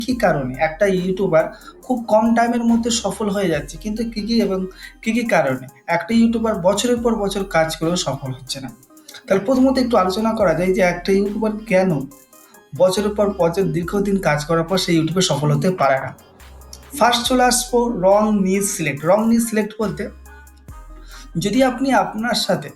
কি কারণে একটা ইউটিউবার খুব কম টাইমের মধ্যে সফল হয়ে যাচ্ছে, কিন্তু কি কারণে একটা ইউটিউবার বছরের পর বছর কাজ করেও সফল হচ্ছে না? তাহলে প্রথমত একটু আলোচনা করা যায় যে একটা ইউটিউবার কেন বছরের পর বছর দীর্ঘদিন কাজ করার পর সেই ইউটিউবে সফল হতে পারে না। ফার্স্ট চলে আসবো রং নিজ সিলেক্ট। রং নিজ সিলেক্ট বলতে, যদি আপনি আপনার সাথে,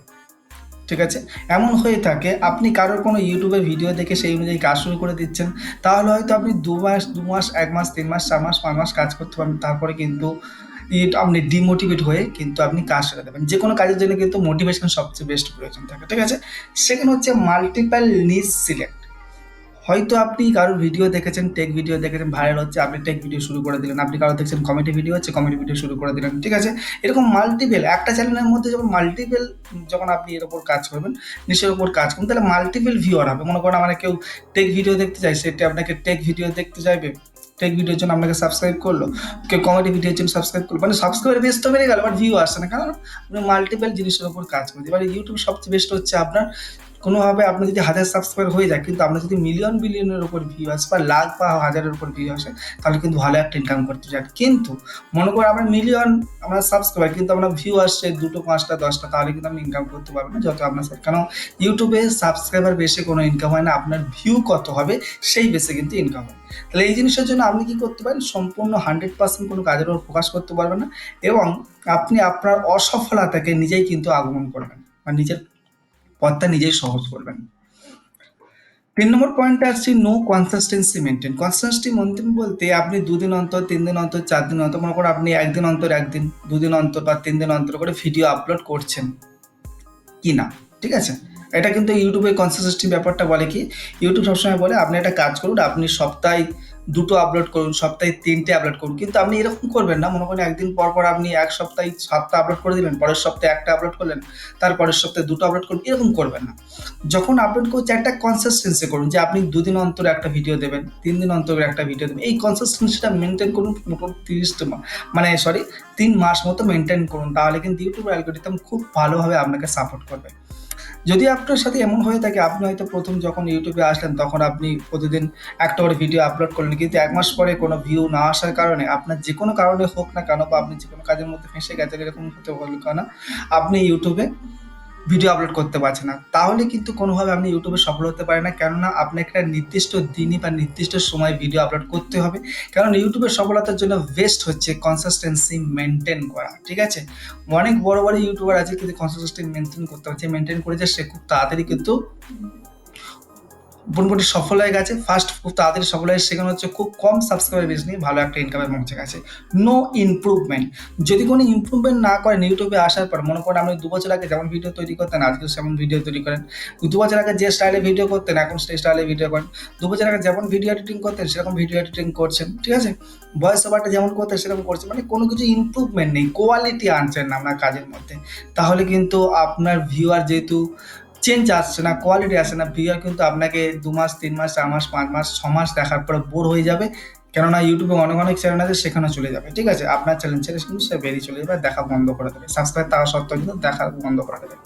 ঠিক আছে, এমন হয়ে থাকে আপনি কারোর কোনো ইউটিউবে ভিডিও দেখে সেই অনুযায়ী কাজ শুরু করে দিচ্ছেন, তাহলে হয়তো আপনি 2 মাস 1 মাস 3 মাস 4 মাস 5 মাস কাজ করতে পারবেন, তারপরে কিন্তু আপনি ডিমোটিভেট হয়ে কিন্তু আপনি কাজ ছেড়ে দেবেন। যে কোনো কাজের জন্য কিন্তু মোটিভেশন সবচেয়ে বেস্ট প্রয়োজন থাকে, ঠিক আছে। সেখানে হচ্ছে মাল্টিপল নিজ সিলেক্ট। হয়তো আপনি কারোর ভিডিও দেখেছেন, টেক ভিডিও দেখেছেন, ভাইরাল হচ্ছে, আপনি টেক ভিডিও শুরু করে দিলেন। আপনি কারো দেখছেন কমেডি ভিডিও হচ্ছে, কমেডি ভিডিও শুরু করে দিলেন, ঠিক আছে। এরকম মাল্টিপল একটা চ্যানেলের মধ্যে যখন মাল্টিপল, যখন আপনি এর উপর কাজ করবেন, নিশ্চয়ের উপর কাজ করবেন, তাহলে মাল্টিপল ভিউয়ার হবে। মনে করেন আমরা কেউ টেক ভিডিও দেখতে চাই, সেটা আপনাকে টেক ভিডিও দেখতে চাইবে, টেক ভিডিওর জন্য আপনাকে সাবস্ক্রাইব করলো, কেউ কমেডি ভিডিওর জন্য সাবস্ক্রাইব করলো, মানে সাবস্ক্রাইবার বেশ তো বেড়ে গেল, বাট ভিউ আসছে না, কারণ আপনি মাল্টিপল জিনিসের উপর কাজ করছেন। এবার ইউটিউব সবচেয়ে বেস্ট হচ্ছে আপনার কোনোভাবে আপনার যদি 1000 সাবস্ক্রাইবার হয়ে যায়, কিন্তু আপনার যদি মিলিয়ন বিলিয়নের উপর ভিউ আসে বা লাখ বা হাজারের উপর ভিউ আসে, তাহলে কিন্তু ভালো একটা ইনকাম করতে চান। কিন্তু মনে করো আমরা মিলিয়ন আমরা সাবস্ক্রাইবার, কিন্তু আপনার ভিউ আসছে 2টো 5টা 10টা, তাহলে কিন্তু আপনি ইনকাম করতে পারবেন না যত আপনার সাথে। কারণ ইউটিউবে সাবস্ক্রাইবার বেশি কোনো ইনকাম হয় না, আপনার ভিউ কত হবে সেই বেসে কিন্তু ইনকাম হয়। তাহলে এই জিনিসের জন্য আপনি কি করতে পারেন, সম্পূর্ণ 100% কোনো কাজের উপর ফোকাস করতে পারবেন না, এবং আপনি আপনার অসফলতাকে নিজেই কিন্তু আগমন করবেন বা নিজের পথটা নিজেই সহজ করবেন। 3 নম্বর পয়েন্টে আসছি, no consistency maintain. Consistency maintain বলতে আপনি 2 দিন অন্তর, 3 দিন অন্তর, 4 দিন অন্তর, মনে করো আপনি একদিন অন্তর একদিন, 2 দিন অন্তর বা 3 দিন অন্তর করে ভিডিও আপলোড করছেন কি না, ঠিক আছে। এটা কিন্তু ইউটিউবে কনসিস্টেন্সি ব্যাপারটা বলে কি, ইউটিউব সবসময় বলে আপনি একটা কাজ করুন, আপনি সপ্তাহে 2টো আপলোড করুন, সপ্তাহে 3টে আপলোড করুন, কিন্তু আপনি এরকম করবেন না। মনে করেন একদিন পর পর আপনি এক সপ্তাহে 7টা আপলোড করে দিলেন, পরের সপ্তাহে একটা আপলোড করলেন, তারপরের সপ্তাহে 2টো আপলোড করুন, এরকম করবেন না। যখন আপলোড করছে একটা কনসিস্টেন্সি করুন, যে আপনি 2 দিন অন্তর একটা ভিডিও দেবেন, 3 দিন অন্তর একটা ভিডিও দেবেন। এই কনসিস্টেন্সিটা মেনটেন করুন মোটামুটি 3 মাস মতো মেনটেন করুন, তাহলে কিন্তু ইউটিউব অ্যালগরিদম খুব ভালোভাবে আপনাকে সাপোর্ট করবে। যদি আপনার সাথে এমন হয়ে থাকে, আপনি হয়তো প্রথম যখন ইউটিউবে আসলেন তখন আপনি প্রতিদিন একটা করে ভিডিও আপলোড করলেন, কিন্তু 1 মাস পরে কোনো ভিউ না আসার কারণে, আপনার যে কোনো কারণে হোক না কেন, বা আপনি যে কোনো কাজের মধ্যে ফেঁসে গেছেন, এরকম হতে হলো কেন আপনি ইউটিউবে ভিডিও আপলোড করতে পারছেন না, তাহলে কিন্তু কোনোভাবে আপনি ইউটিউবে সফল হতে পারেন না। কেননা আপনাকে একটা নির্দিষ্ট দিনই বা নির্দিষ্ট সময় ভিডিও আপলোড করতে হবে। কারণ ইউটিউবের সফলতার জন্য বেস্ট হচ্ছে কনসিস্টেন্সি মেনটেন করা, ঠিক আছে। অনেক বড় বড় ইউটিউবার আছে কিন্তু কনসিস্টেন্সি মেনটেন করতে পারছে, মেনটেন করেছে, সে খুব তাড়াতাড়ি কিন্তু মোটামুটি সফল হয়ে গেছে, ফার্স্ট খুব তাড়াতাড়ি সফল হয়ে, সেখানে হচ্ছে খুব কম সাবস্ক্রাইবার বেস নিয়ে ভালো একটা ইনকামে পৌঁছে গেছে। No improvement. যদি কোনো ইমপ্রুভমেন্ট না করেন ইউটিউবে আসার পর, মনে করেন আপনি 2 বছর আগে যেমন ভিডিও তৈরি করতেন আজকে সেমন ভিডিও তৈরি করেন, 2 বছর আগে যে স্টাইলে ভিডিও করতেন এখন সেই স্টাইলে ভিডিও করেন, 2 বছর আগে যেমন ভিডিও এডিটিং করতেন সেরকম ভিডিও এডিটিং করছেন, ঠিক আছে। ভয়েস ওভারটা যেমন করতেন সেরকম করছেন, মানে কোনো কিছু ইমপ্রুভমেন্ট নেই, কোয়ালিটি আনছেন না আপনার কাজের মধ্যে, তাহলে কিন্তু আপনার ভিউয়ার যেহেতু চেঞ্জ আসছে না, কোয়ালিটি আসছে না, ভিউয়ার কিন্তু আপনাকে 2 মাস 3 মাস 4 মাস 5 মাস 6 মাস দেখার পরে বোর হয়ে যাবে। কেননা ইউটিউবে অনেক অনেক চ্যানেল আছে, সেখানে চলে যাবে, ঠিক আছে। আপনার চ্যানেল ছেড়ে কিন্তু সে বেরিয়ে চলে যাবে, দেখা বন্ধ করে দেবে, সাবস্ক্রাইব থাকা সত্ত্বেও কিন্তু দেখা বন্ধ করে দেবে।